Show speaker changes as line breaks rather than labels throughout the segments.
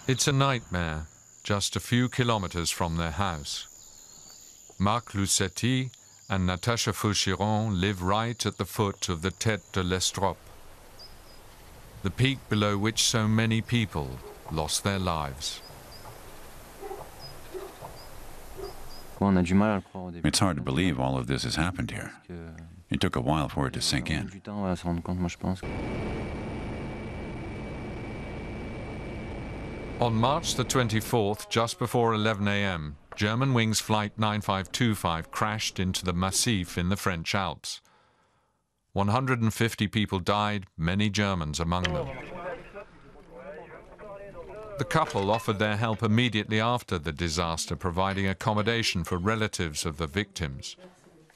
It's a nightmare, just a few kilometers from their house. Marc Lucetti and Natasha Fouchiron live right at the foot of the Tête de l'Estrop, the peak below which so many people lost their lives.
It's hard to believe all of this has happened here. It took a while for it to sink in.
On March the 24th, just before 11 a.m., Germanwings Flight 9525 crashed into the Massif in the French Alps. 150 people died, many Germans among them. The couple offered their help immediately after the disaster, providing accommodation for relatives of the victims.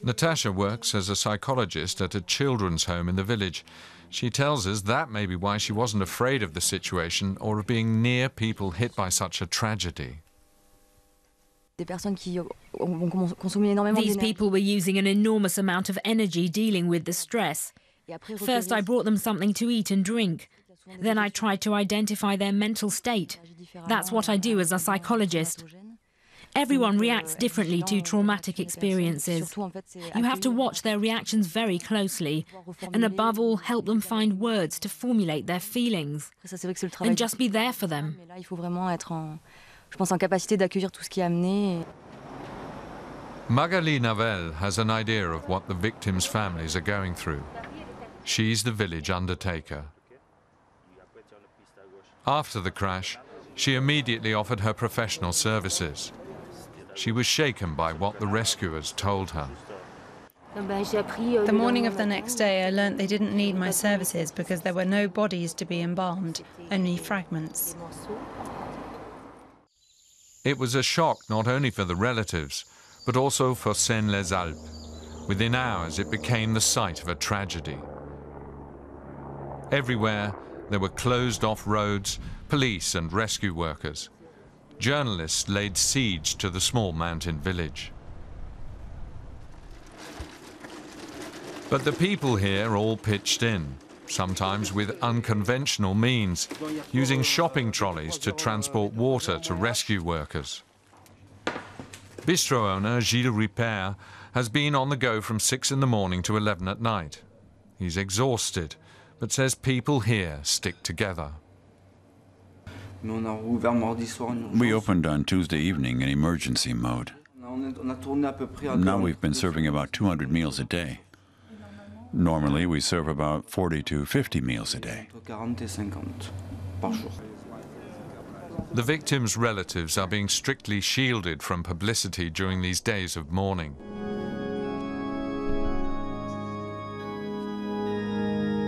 Natasha works as a psychologist at a children's home in the village. She tells us that may be why she wasn't afraid of the situation or of being near people hit by such a tragedy.
These people were using an enormous amount of energy dealing with the stress. First, I brought them something to eat and drink. Then I tried to identify their mental state. That's what I do as a psychologist. Everyone reacts differently to traumatic experiences. You have to watch their reactions very closely, and above all, help them find words to formulate their feelings, and just be there for them.
Magali Navel has an idea of what the victims' families are going through. She's the village undertaker. After the crash, she immediately offered her professional services. She was shaken by what the rescuers told her.
The morning of the next day, I learnt they didn't need my services because there were no bodies to be embalmed, only fragments.
It was a shock not only for the relatives, but also for Seyne-les-Alpes. Within hours, it became the site of a tragedy. Everywhere, there were closed-off roads, police and rescue workers. Journalists laid siege to the small mountain village. But the people here all pitched in, sometimes with unconventional means, using shopping trolleys to transport water to rescue workers. Bistro owner Gilles Ripert has been on the go from 6 in the morning to 11 at night. He's exhausted, but says people here stick together.
We opened on Tuesday evening in emergency mode. Now we've been serving about 200 meals a day. Normally we serve about 40 to 50 meals a day.
The victims' relatives are being strictly shielded from publicity during these days of mourning.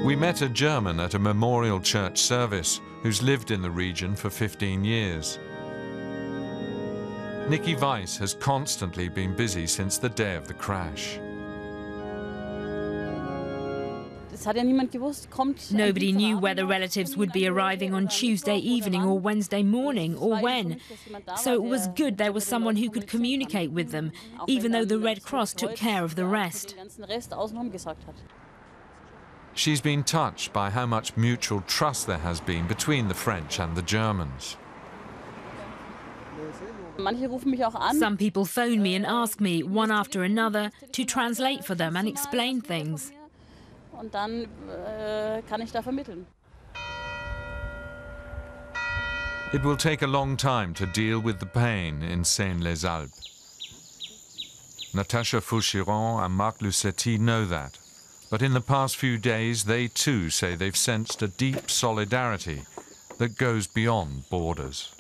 We met a German at a memorial church service who's lived in the region for 15 years. Nikki Weiss has constantly been busy since the day of the crash.
Nobody knew whether relatives would be arriving on Tuesday evening or Wednesday morning or when. So it was good there was someone who could communicate with them, even though the Red Cross took care of the rest.
She's been touched by how much mutual trust there has been between the French and the Germans.
Some people phone me and ask me, one after another, to translate for them and explain things.
It will take a long time to deal with the pain in Seyne-les-Alpes. Natasha Fouchiron and Marc Lucetti know that. But in the past few days, they too say they've sensed a deep solidarity that goes beyond borders.